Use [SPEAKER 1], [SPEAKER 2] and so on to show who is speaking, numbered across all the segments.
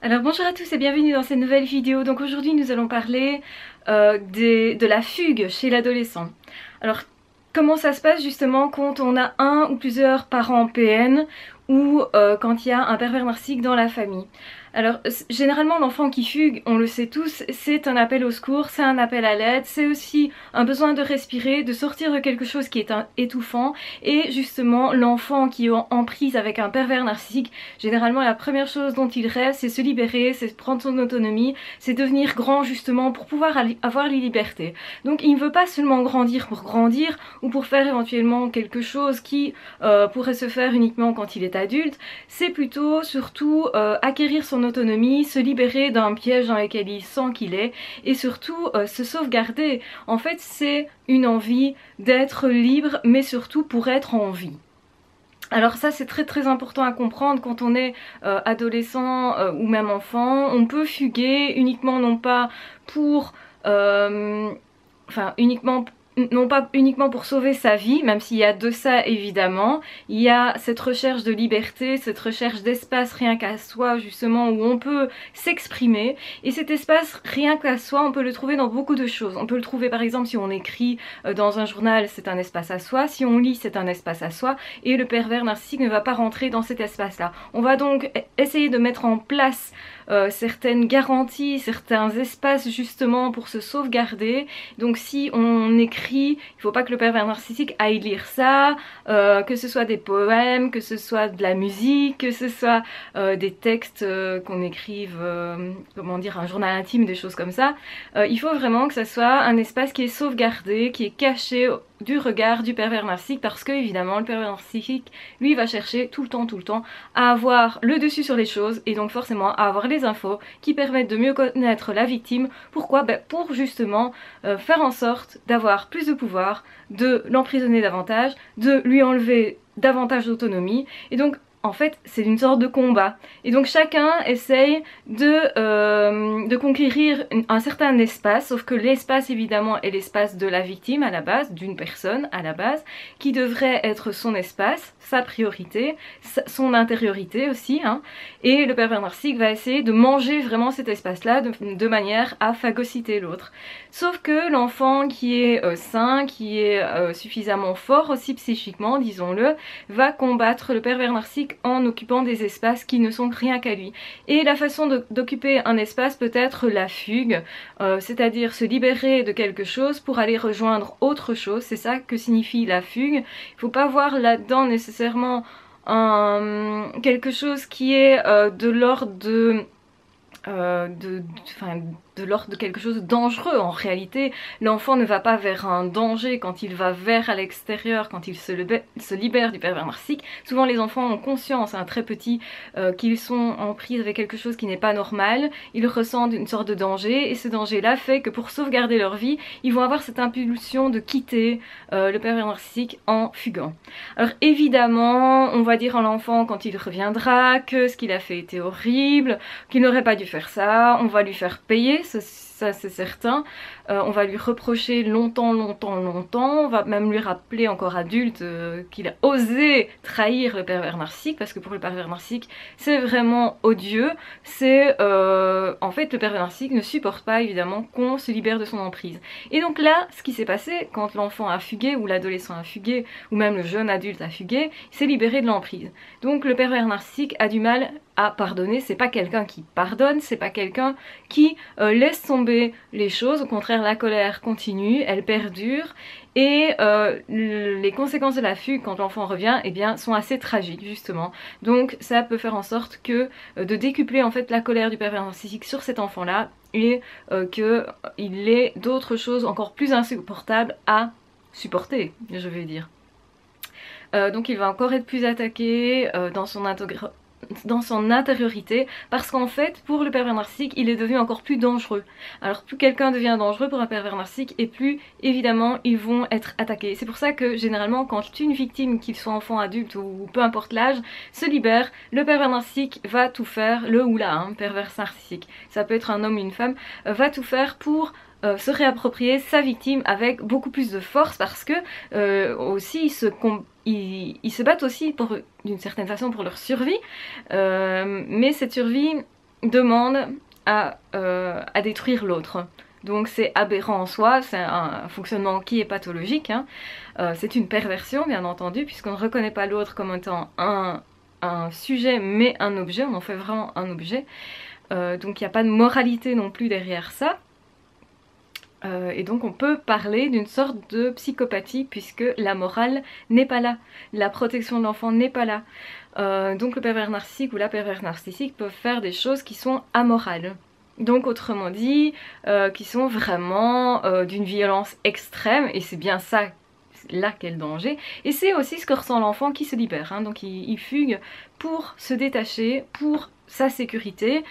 [SPEAKER 1] Alors bonjour à tous et bienvenue dans cette nouvelle vidéo. Donc aujourd'hui nous allons parler de la fugue chez l'adolescent. Alors comment ça se passe justement quand on a un ou plusieurs parents PN ou quand il y a un pervers narcissique dans la famille. Alors généralement l'enfant qui fugue, on le sait tous, c'est un appel au secours, c'est un appel à l'aide, c'est aussi un besoin de respirer, de sortir de quelque chose qui est étouffant. Et justement l'enfant qui est en prise avec un pervers narcissique, généralement la première chose dont il rêve c'est se libérer, c'est prendre son autonomie, c'est devenir grand justement pour pouvoir avoir les libertés. Donc il ne veut pas seulement grandir pour grandir ou pour faire éventuellement quelque chose qui pourrait se faire uniquement quand il est adulte, c'est plutôt surtout acquérir son autonomie, se libérer d'un piège dans lequel il sent qu'il est et surtout se sauvegarder. En fait c'est une envie d'être libre mais surtout pour être en vie. Alors ça c'est très important à comprendre quand on est adolescent ou même enfant. On peut fuguer uniquement non pas pour... non pas uniquement pour sauver sa vie, même s'il y a de ça évidemment, il y a cette recherche de liberté, cette recherche d'espace rien qu'à soi justement où on peut s'exprimer, et cet espace rien qu'à soi on peut le trouver dans beaucoup de choses. On peut le trouver par exemple si on écrit dans un journal, c'est un espace à soi, si on lit c'est un espace à soi, et le pervers narcissique ne va pas rentrer dans cet espace là. On va donc essayer de mettre en place certaines garanties, certains espaces justement pour se sauvegarder. Donc si on écrit, il ne faut pas que le pervers narcissique aille lire ça, que ce soit des poèmes, que ce soit de la musique, que ce soit des textes qu'on écrive, comment dire, un journal intime, des choses comme ça. Il faut vraiment que ça soit un espace qui est sauvegardé, qui est caché du regard du pervers narcissique, parce que évidemment le pervers narcissique lui va chercher tout le temps à avoir le dessus sur les choses et donc forcément à avoir les infos qui permettent de mieux connaître la victime. Pourquoi? Pour justement faire en sorte d'avoir plus de pouvoir, de l'emprisonner davantage, de lui enlever davantage d'autonomie, et donc en fait c'est une sorte de combat. Et donc chacun essaye de conquérir un certain espace, sauf que l'espace évidemment est l'espace de la victime à la base, d'une personne à la base, qui devrait être son espace, sa priorité, son intériorité aussi, hein. Et le pervers narcissique va essayer de manger vraiment cet espace-là de manière à phagocyter l'autre. Sauf que l'enfant qui est sain, qui est suffisamment fort aussi psychiquement, disons-le, va combattre le pervers narcissique en occupant des espaces qui ne sont rien qu'à lui. Et la façon d'occuper un espace peut être la fugue, c'est-à-dire se libérer de quelque chose pour aller rejoindre autre chose. C'est ça que signifie la fugue. Il ne faut pas voir là-dedans nécessairement quelque chose qui est de l'ordre de l'ordre de quelque chose de dangereux. En réalité, l'enfant ne va pas vers un danger quand il va vers à l'extérieur, quand il se libère du pervers narcissique. Souvent les enfants ont conscience, hein, très petits, qu'ils sont en prise avec quelque chose qui n'est pas normal. Ils ressentent une sorte de danger et ce danger-là fait que pour sauvegarder leur vie, ils vont avoir cette impulsion de quitter le pervers narcissique en fuguant. Alors évidemment, on va dire à l'enfant quand il reviendra que ce qu'il a fait était horrible, qu'il n'aurait pas dû faire ça, on va lui faire payer, ça c'est certain. On va lui reprocher longtemps, on va même lui rappeler encore adulte qu'il a osé trahir le pervers narcissique, parce que pour le pervers narcissique c'est vraiment odieux. C'est en fait le pervers narcissique ne supporte pas évidemment qu'on se libère de son emprise. Et donc là ce qui s'est passé quand l'enfant a fugué ou l'adolescent a fugué ou même le jeune adulte a fugué, il s'est libéré de l'emprise. Donc le pervers narcissique a du mal à pardonner. C'est pas quelqu'un qui pardonne, c'est pas quelqu'un qui laisse tomber les choses. Au contraire, la colère continue, elle perdure, et les conséquences de la fugue quand l'enfant revient, eh bien, sont assez tragiques justement. Donc ça peut faire en sorte que de décupler en fait la colère du pervers narcissique sur cet enfant-là, et qu'il ait d'autres choses encore plus insupportables à supporter, je vais dire. Donc il va encore être plus attaqué dans son intériorité, parce qu'en fait pour le pervers narcissique il est devenu encore plus dangereux. Alors plus quelqu'un devient dangereux pour un pervers narcissique, et plus évidemment ils vont être attaqués. C'est pour ça que généralement quand une victime, qu'il soit enfant, adulte ou peu importe l'âge, se libère, le pervers narcissique va tout faire, le ou la pervers narcissique, ça peut être un homme ou une femme, va tout faire pour se réapproprier sa victime avec beaucoup plus de force, parce que aussi ils se battent aussi d'une certaine façon pour leur survie, mais cette survie demande à détruire l'autre. Donc c'est aberrant en soi, c'est un fonctionnement qui est pathologique, hein. C'est une perversion bien entendu, puisqu'on ne reconnaît pas l'autre comme étant un sujet mais un objet, on en fait vraiment un objet. Donc il n'y a pas de moralité non plus derrière ça. Et donc on peut parler d'une sorte de psychopathie puisque la morale n'est pas là, la protection de l'enfant n'est pas là. Donc le pervers narcissique ou la perverse narcissique peuvent faire des choses qui sont amorales. Donc autrement dit, qui sont vraiment d'une violence extrême, et c'est bien ça, là qu'est le danger. Et c'est aussi ce que ressent l'enfant qui se libère, hein. Donc il fugue pour se détacher, pour sa sécurité,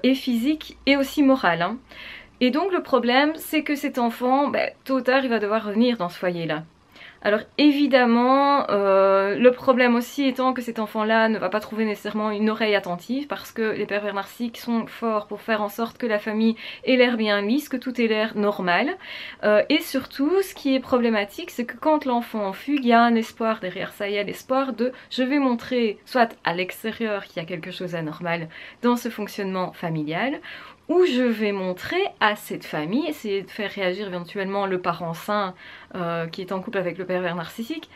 [SPEAKER 1] et physique et aussi morale, hein. Et donc le problème, c'est que cet enfant, tôt ou tard, il va devoir revenir dans ce foyer-là. Alors évidemment, le problème aussi étant que cet enfant-là ne va pas trouver nécessairement une oreille attentive, parce que les pervers narcissiques sont forts pour faire en sorte que la famille ait l'air bien lisse, que tout ait l'air normal. Et surtout, ce qui est problématique, c'est que quand l'enfant en fugue, il y a un espoir derrière ça, il y a l'espoir de je vais montrer soit à l'extérieur qu'il y a quelque chose d'anormal dans ce fonctionnement familial, où je vais montrer à cette famille, essayer de faire réagir éventuellement le parent sain qui est en couple avec le pervers narcissique,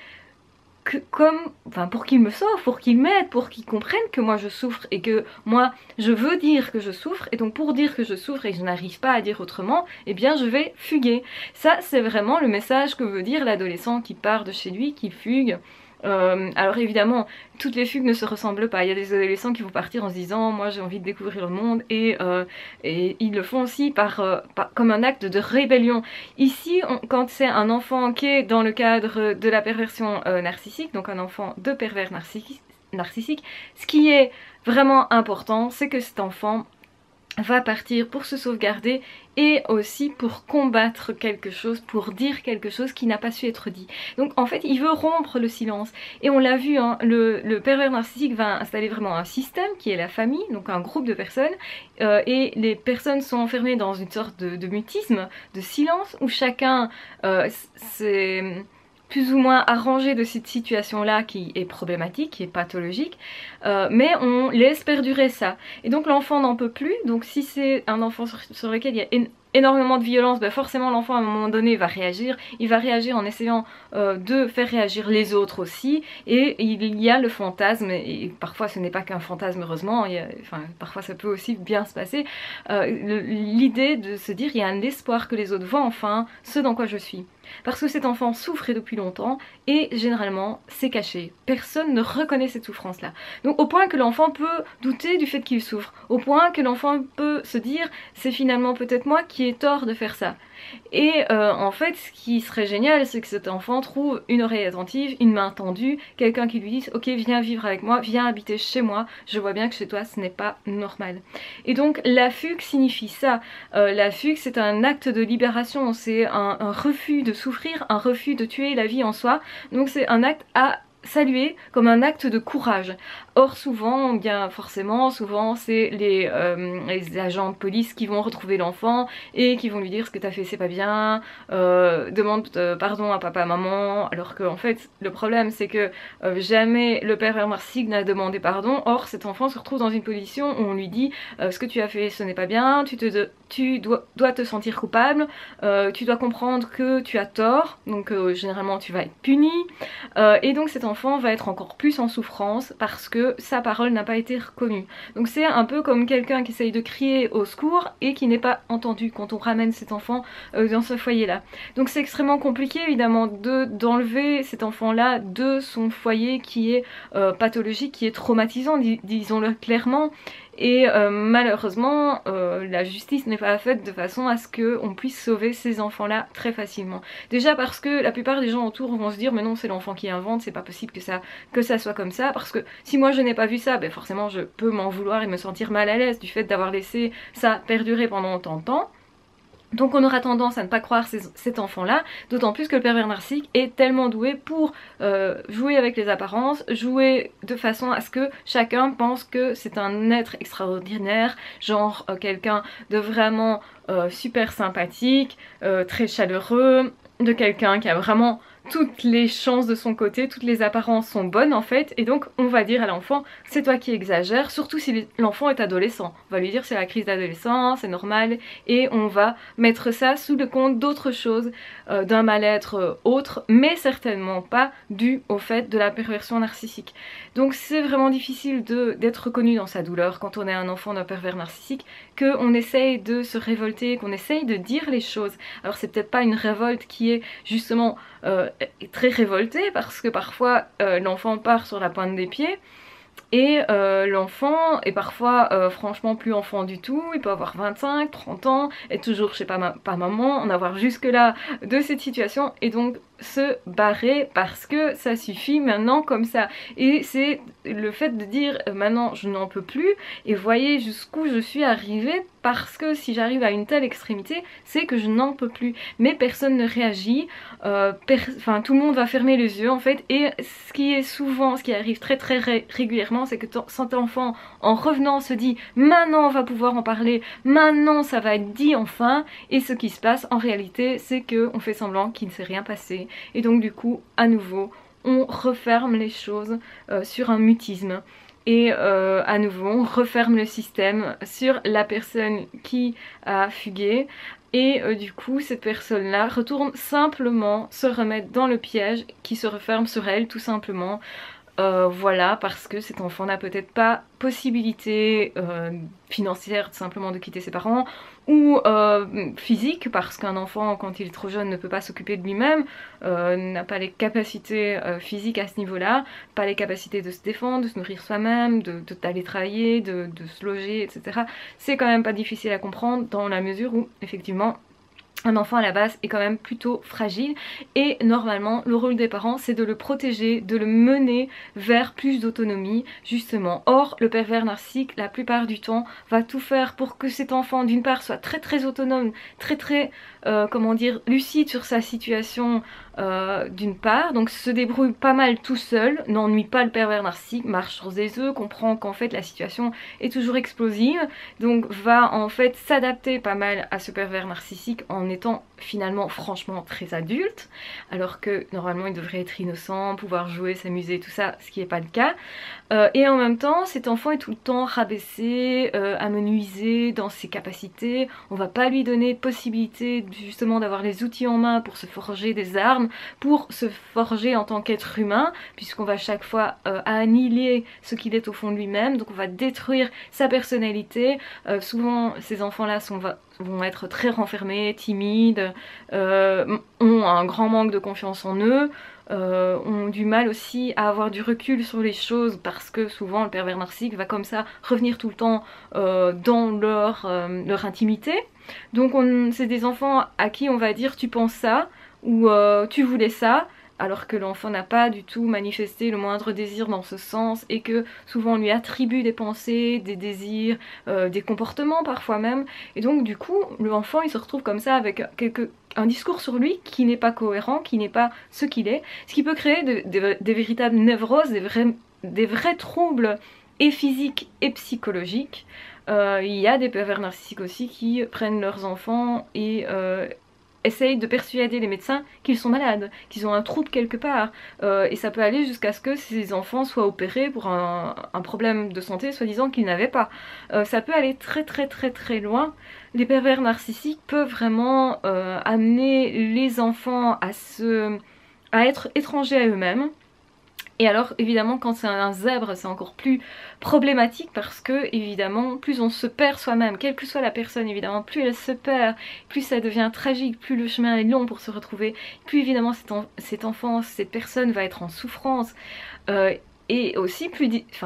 [SPEAKER 1] pour qu'il me sauve, pour qu'il m'aide, pour qu'il comprenne que moi je souffre et que moi je veux dire que je souffre, et donc pour dire que je souffre et que je n'arrive pas à dire autrement, eh bien je vais fuguer. Ça c'est vraiment le message que veut dire l'adolescent qui part de chez lui, qui fugue. Alors évidemment, toutes les fugues ne se ressemblent pas. Il y a des adolescents qui vont partir en se disant moi j'ai envie de découvrir le monde, et ils le font aussi comme un acte de rébellion. Ici, quand c'est un enfant qui est dans le cadre de la perversion narcissique, donc un enfant de pervers narcissique, ce qui est vraiment important, c'est que cet enfant va partir pour se sauvegarder et aussi pour combattre quelque chose, pour dire quelque chose qui n'a pas su être dit. Donc en fait il veut rompre le silence, et on l'a vu, hein, le pervers narcissique va installer vraiment un système qui est la famille, donc un groupe de personnes, et les personnes sont enfermées dans une sorte de mutisme, de silence, où chacun c'est plus ou moins arrangé de cette situation-là qui est problématique, qui est pathologique, mais on laisse perdurer ça. Et donc l'enfant n'en peut plus, donc si c'est un enfant sur lequel il y a énormément de violence, forcément l'enfant à un moment donné va réagir, il va réagir en essayant de faire réagir les autres aussi, et il y a le fantasme, et parfois ce n'est pas qu'un fantasme heureusement, parfois ça peut aussi bien se passer, l'idée de se dire il y a un espoir que les autres voient enfin ce dans quoi je suis. Parce que cet enfant souffrait depuis longtemps et généralement c'est caché. Personne ne reconnaît cette souffrance-là. Donc au point que l'enfant peut douter du fait qu'il souffre. Au point que l'enfant peut se dire c'est finalement peut-être moi qui ai tort de faire ça. Et en fait ce qui serait génial, c'est que cet enfant trouve une oreille attentive, une main tendue, quelqu'un qui lui dise ok viens vivre avec moi, viens habiter chez moi, je vois bien que chez toi ce n'est pas normal. Et donc la fugue signifie ça. La fugue c'est un acte de libération, c'est un refus de souffrir, un refus de tuer la vie en soi, donc c'est un acte à saluer comme un acte de courage. Or souvent, bien forcément, souvent c'est les agents de police qui vont retrouver l'enfant et qui vont lui dire ce que t'as fait c'est pas bien, demande pardon à papa, maman, alors que en fait le problème c'est que jamais le père narcissique n'a demandé pardon. Or cet enfant se retrouve dans une position où on lui dit ce que tu as fait ce n'est pas bien, tu dois te sentir coupable, tu dois comprendre que tu as tort, donc généralement tu vas être puni, et donc cet enfant va être encore plus en souffrance parce que sa parole n'a pas été reconnue. Donc c'est un peu comme quelqu'un qui essaye de crier au secours et qui n'est pas entendu quand on ramène cet enfant dans ce foyer là. Donc c'est extrêmement compliqué évidemment d'enlever cet enfant là de son foyer qui est pathologique, qui est traumatisant, disons-le clairement. Et malheureusement la justice n'est pas faite de façon à ce qu'on puisse sauver ces enfants là très facilement. Déjà parce que la plupart des gens autour vont se dire mais non c'est l'enfant qui invente, c'est pas possible que ça soit comme ça, parce que si moi je n'ai pas vu ça, forcément je peux m'en vouloir et me sentir mal à l'aise du fait d'avoir laissé ça perdurer pendant tant de temps. Donc on aura tendance à ne pas croire cet enfant-là, d'autant plus que le pervers narcissique est tellement doué pour jouer avec les apparences, jouer de façon à ce que chacun pense que c'est un être extraordinaire, genre quelqu'un de vraiment super sympathique, très chaleureux, de quelqu'un qui a vraiment toutes les chances de son côté, toutes les apparences sont bonnes en fait, et donc on va dire à l'enfant c'est toi qui exagères, surtout si l'enfant est adolescent. On va lui dire c'est la crise d'adolescence, c'est normal, et on va mettre ça sous le compte d'autres choses, d'un mal-être autre, mais certainement pas dû au fait de la perversion narcissique. Donc c'est vraiment difficile d'être reconnu dans sa douleur quand on est un enfant d'un pervers narcissique, qu'on essaye de se révolter, qu'on essaye de dire les choses. Alors c'est peut-être pas une révolte qui est justement très révoltée, parce que parfois l'enfant part sur la pointe des pieds, et l'enfant est parfois franchement plus enfant du tout, il peut avoir 25, 30 ans, être toujours chez pas maman, en avoir jusque là de cette situation, et donc se barrer parce que ça suffit maintenant comme ça. Et c'est le fait de dire maintenant je n'en peux plus, et voyez jusqu'où je suis arrivée, parce que si j'arrive à une telle extrémité, c'est que je n'en peux plus. Mais personne ne réagit, enfin tout le monde va fermer les yeux en fait, et ce qui arrive très régulièrement, c'est que cet enfant en revenant se dit maintenant on va pouvoir en parler, maintenant ça va être dit enfin, et ce qui se passe en réalité c'est qu'on fait semblant qu'il ne s'est rien passé, et donc du coup à nouveau on referme les choses sur un mutisme. Et à nouveau on referme le système sur la personne qui a fugué, et du coup cette personne là retourne simplement se remettre dans le piège qui se referme sur elle tout simplement. Voilà, parce que cet enfant n'a peut-être pas possibilité financière simplement de quitter ses parents, ou physique, parce qu'un enfant quand il est trop jeune ne peut pas s'occuper de lui-même, n'a pas les capacités physiques à ce niveau-là, pas les capacités de se défendre, de se nourrir soi-même, d'aller travailler, de se loger, etc. C'est quand même pas difficile à comprendre dans la mesure où effectivement un enfant à la base est quand même plutôt fragile, et normalement le rôle des parents c'est de le protéger, de le mener vers plus d'autonomie justement. Or le pervers narcissique la plupart du temps va tout faire pour que cet enfant d'une part soit très autonome, très comment dire, lucide sur sa situation d'une part, donc se débrouille pas mal tout seul, n'ennuie pas le pervers narcissique, marche sur des œufs, comprend qu'en fait la situation est toujours explosive, donc va en fait s'adapter pas mal à ce pervers narcissique en étant finalement franchement très adulte, alors que normalement il devrait être innocent, pouvoir jouer, s'amuser, tout ça, ce qui n'est pas le cas. Et en même temps cet enfant est tout le temps rabaissé, amenuisé dans ses capacités, on va pas lui donner possibilité justement d'avoir les outils en main pour se forger des armes, pour se forger en tant qu'être humain, puisqu'on va chaque fois annihiler ce qu'il est au fond de lui-même, donc on va détruire sa personnalité. Souvent ces enfants là vont être très renfermés, timides, ont un grand manque de confiance en eux, ont du mal aussi à avoir du recul sur les choses, parce que souvent le pervers narcissique va comme ça revenir tout le temps dans leur intimité. Donc c'est des enfants à qui on va dire tu penses ça, ou tu voulais ça, alors que l'enfant n'a pas du tout manifesté le moindre désir dans ce sens, et que souvent on lui attribue des pensées, des désirs, des comportements parfois même, et donc du coup l'enfant il se retrouve comme ça avec un discours sur lui qui n'est pas cohérent, qui n'est pas ce qu'il est, ce qui peut créer des véritables névroses, des vrais troubles et physiques et psychologiques. Il y a des pervers narcissiques aussi qui prennent leurs enfants et essayent de persuader les médecins qu'ils sont malades, qu'ils ont un trouble quelque part, et ça peut aller jusqu'à ce que ces enfants soient opérés pour un problème de santé soi-disant qu'ils n'avaient pas. Ça peut aller très loin. Les pervers narcissiques peuvent vraiment amener les enfants à être étrangers à eux-mêmes. Et alors évidemment quand c'est un zèbre c'est encore plus problématique, parce que évidemment plus on se perd soi-même, quelle que soit la personne évidemment, plus elle se perd, plus ça devient tragique, plus le chemin est long pour se retrouver, plus évidemment cette enfance, cette personne va être en souffrance. Et aussi,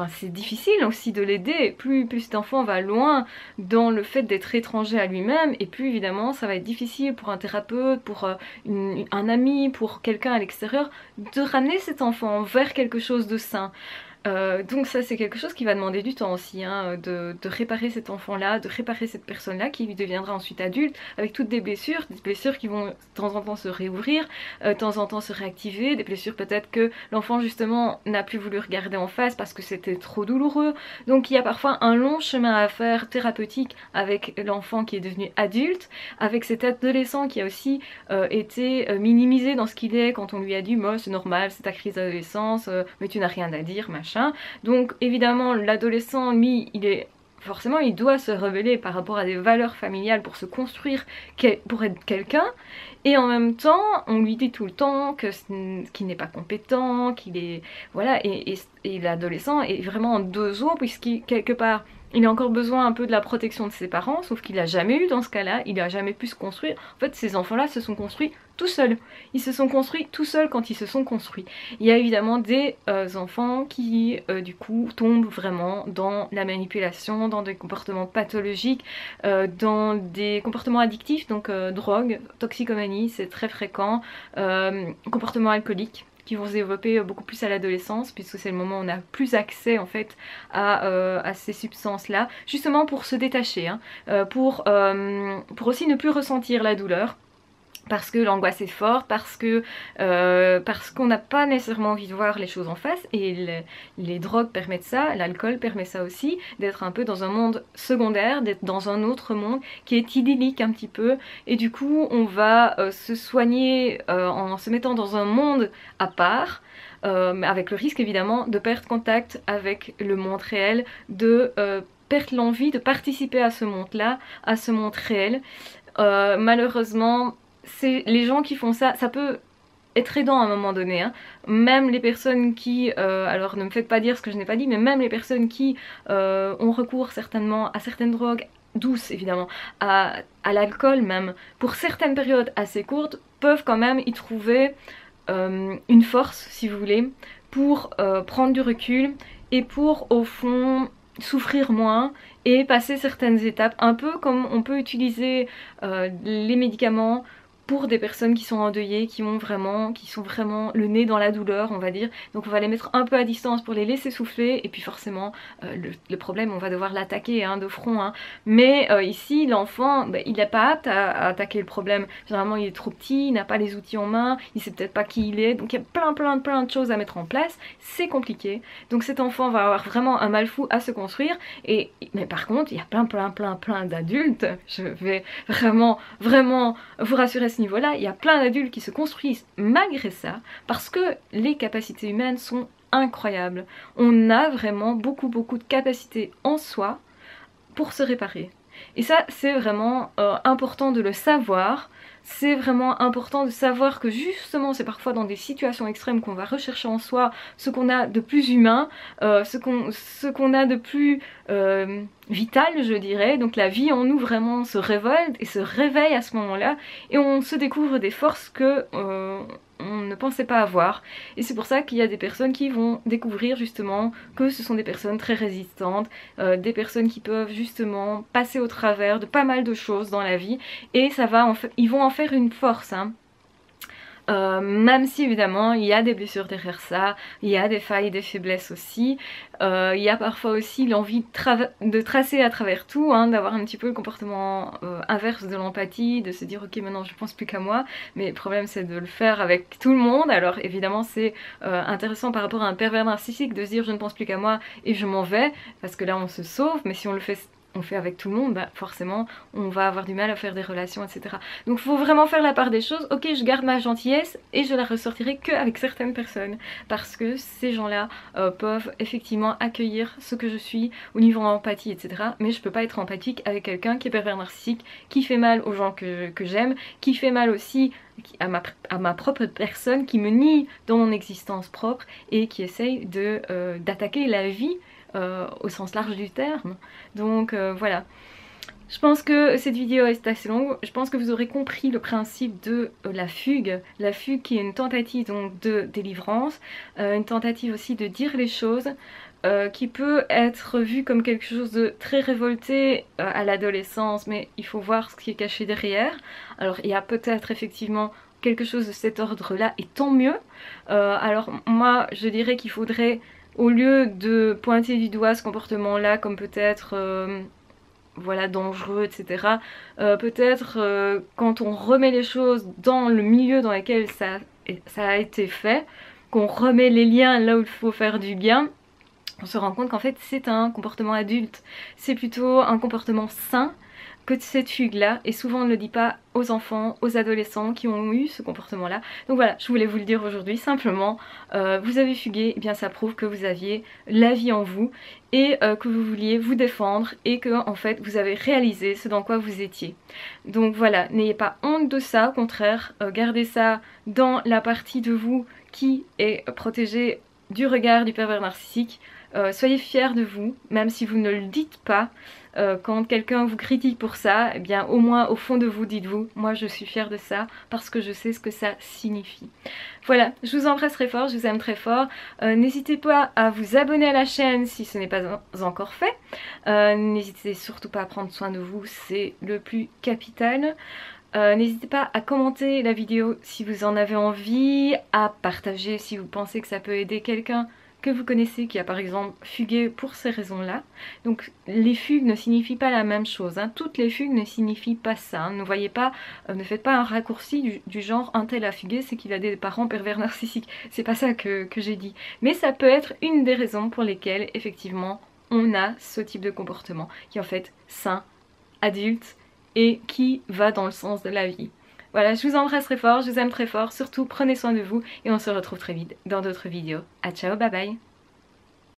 [SPEAKER 1] c'est difficile aussi de l'aider, plus cet enfant va loin dans le fait d'être étranger à lui-même, et plus évidemment ça va être difficile pour un thérapeute, pour un ami, pour quelqu'un à l'extérieur, de ramener cet enfant vers quelque chose de sain. Donc ça c'est quelque chose qui va demander du temps aussi, hein, de réparer cet enfant-là, de réparer cette personne-là qui deviendra ensuite adulte avec toutes des blessures qui vont de temps en temps se réouvrir, de temps en temps se réactiver, des blessures peut-être que l'enfant justement n'a plus voulu regarder en face parce que c'était trop douloureux. Donc il y a parfois un long chemin à faire thérapeutique avec l'enfant qui est devenu adulte, avec cet adolescent qui a aussi été minimisé dans ce qu'il est quand on lui a dit « c'est normal, c'est ta crise d'adolescence, mais tu n'as rien à dire, machin ». Donc évidemment l'adolescent, lui, forcément il doit se rebeller par rapport à des valeurs familiales pour se construire, pour être quelqu'un, et en même temps on lui dit tout le temps qu'il n'est pas compétent, qu'il est... Voilà, et l'adolescent est vraiment en deux eaux, puisqu'il, quelque part, il a encore besoin un peu de la protection de ses parents, sauf qu'il n'a jamais eu dans ce cas-là, il n'a jamais pu se construire. En fait, ces enfants-là se sont construits tout seuls. Ils se sont construits tout seuls quand ils se sont construits. Il y a évidemment des enfants qui, du coup, tombent vraiment dans la manipulation, dans des comportements pathologiques, dans des comportements addictifs, donc drogue, toxicomanie, c'est très fréquent, comportements alcooliques, qui vont se développer beaucoup plus à l'adolescence, puisque c'est le moment où on a plus accès en fait à ces substances là, justement pour se détacher, hein, pour aussi ne plus ressentir la douleur, parce que l'angoisse est forte, parce qu'on n'a pas nécessairement envie de voir les choses en face, et les drogues permettent ça, l'alcool permet ça aussi, d'être un peu dans un monde secondaire, d'être dans un autre monde qui est idyllique un petit peu, et du coup on va se soigner en se mettant dans un monde à part, avec le risque évidemment de perdre contact avec le monde réel, de perdre l'envie de participer à ce monde-là, à ce monde réel. Malheureusement, les gens qui font ça, ça peut être aidant à un moment donné, hein. Même les personnes qui, alors ne me faites pas dire ce que je n'ai pas dit, mais même les personnes qui ont recours certainement à certaines drogues, douces évidemment, à l'alcool même, pour certaines périodes assez courtes, peuvent quand même y trouver une force, si vous voulez, pour prendre du recul et pour, au fond, souffrir moins et passer certaines étapes, un peu comme on peut utiliser les médicaments pour des personnes qui sont endeuillées, qui sont vraiment le nez dans la douleur, on va dire. Donc on va les mettre un peu à distance pour les laisser souffler, et puis forcément le problème, on va devoir l'attaquer, hein, de front, hein. Mais ici l'enfant, il n'est pas apte à attaquer le problème. Généralement il est trop petit, il n'a pas les outils en main, il sait peut-être pas qui il est, donc il y a plein de choses à mettre en place, c'est compliqué. Donc cet enfant va avoir vraiment un mal fou à se construire, mais par contre il y a plein d'adultes, je vais vraiment vous rassurer à ce niveau-là, il y a plein d'adultes qui se construisent malgré ça, parce que les capacités humaines sont incroyables. On a vraiment beaucoup de capacités en soi pour se réparer. Et ça, c'est vraiment important de le savoir. C'est vraiment important de savoir que justement c'est parfois dans des situations extrêmes qu'on va rechercher en soi ce qu'on a de plus humain, ce qu'on a de plus vital, je dirais. Donc la vie en nous vraiment se révolte et se réveille à ce moment-là, et on se découvre des forces que on ne pensait pas avoir. Et c'est pour ça qu'il y a des personnes qui vont découvrir justement que ce sont des personnes très résistantes, des personnes qui peuvent justement passer au travers de pas mal de choses dans la vie, et ça va ils vont en faire une force, hein. Même si évidemment il y a des blessures derrière ça, il y a des failles, des faiblesses aussi, il y a parfois aussi l'envie de tracer à travers tout, hein, d'avoir un petit peu le comportement inverse de l'empathie, de se dire ok maintenant je pense plus qu'à moi, mais le problème c'est de le faire avec tout le monde. Alors évidemment c'est intéressant par rapport à un pervers narcissique de se dire je ne pense plus qu'à moi et je m'en vais, parce que là on se sauve, mais si on le fait avec tout le monde, forcément on va avoir du mal à faire des relations, etc. Donc il faut vraiment faire la part des choses. Ok, je garde ma gentillesse et je la ressortirai qu'avec certaines personnes, parce que ces gens-là peuvent effectivement accueillir ce que je suis au niveau empathie, etc. Mais je peux pas être empathique avec quelqu'un qui est pervers narcissique, qui fait mal aux gens que j'aime, qui fait mal aussi à ma propre personne, qui me nie dans mon existence propre et qui essaye d'attaquer la vie au sens large du terme. Donc voilà. Je pense que cette vidéo est assez longue, je pense que vous aurez compris le principe de la fugue qui est une tentative donc de délivrance, une tentative aussi de dire les choses, qui peut être vue comme quelque chose de très révolté à l'adolescence, mais il faut voir ce qui est caché derrière. Alors il y a peut-être effectivement quelque chose de cet ordre là, et tant mieux. Alors moi je dirais qu'il faudrait au lieu de pointer du doigt ce comportement-là comme peut-être voilà, dangereux, etc. Peut-être quand on remet les choses dans le milieu dans lequel ça a été fait, qu'on remet les liens là où il faut faire du bien, on se rend compte qu'en fait c'est un comportement adulte, c'est plutôt un comportement sain que cette fugue-là, et souvent on ne le dit pas aux enfants, aux adolescents qui ont eu ce comportement-là. Donc voilà, je voulais vous le dire aujourd'hui, simplement, vous avez fugué, eh bien ça prouve que vous aviez la vie en vous, et que vous vouliez vous défendre, et que en fait vous avez réalisé ce dans quoi vous étiez. Donc voilà, n'ayez pas honte de ça, au contraire, gardez ça dans la partie de vous qui est protégée du regard du pervers narcissique. Soyez fiers de vous, même si vous ne le dites pas. Quand quelqu'un vous critique pour ça, eh bien au moins au fond de vous, dites-vous, moi je suis fière de ça parce que je sais ce que ça signifie. Voilà, je vous embrasse très fort, je vous aime très fort. N'hésitez pas à vous abonner à la chaîne si ce n'est pas encore fait. N'hésitez surtout pas à prendre soin de vous, c'est le plus capital. N'hésitez pas à commenter la vidéo si vous en avez envie, à partager si vous pensez que ça peut aider quelqu'un que vous connaissez qui a par exemple fugué pour ces raisons-là. Donc les fugues ne signifient pas la même chose, hein. Toutes les fugues ne signifient pas ça, hein. Ne voyez pas, ne faites pas un raccourci du genre un tel a fugué, c'est qu'il a des parents pervers narcissiques. C'est pas ça que j'ai dit. Mais ça peut être une des raisons pour lesquelles effectivement on a ce type de comportement qui est en fait sain, adulte et qui va dans le sens de la vie. Voilà, je vous embrasse très fort, je vous aime très fort, surtout prenez soin de vous et on se retrouve très vite dans d'autres vidéos. À ciao, bye bye.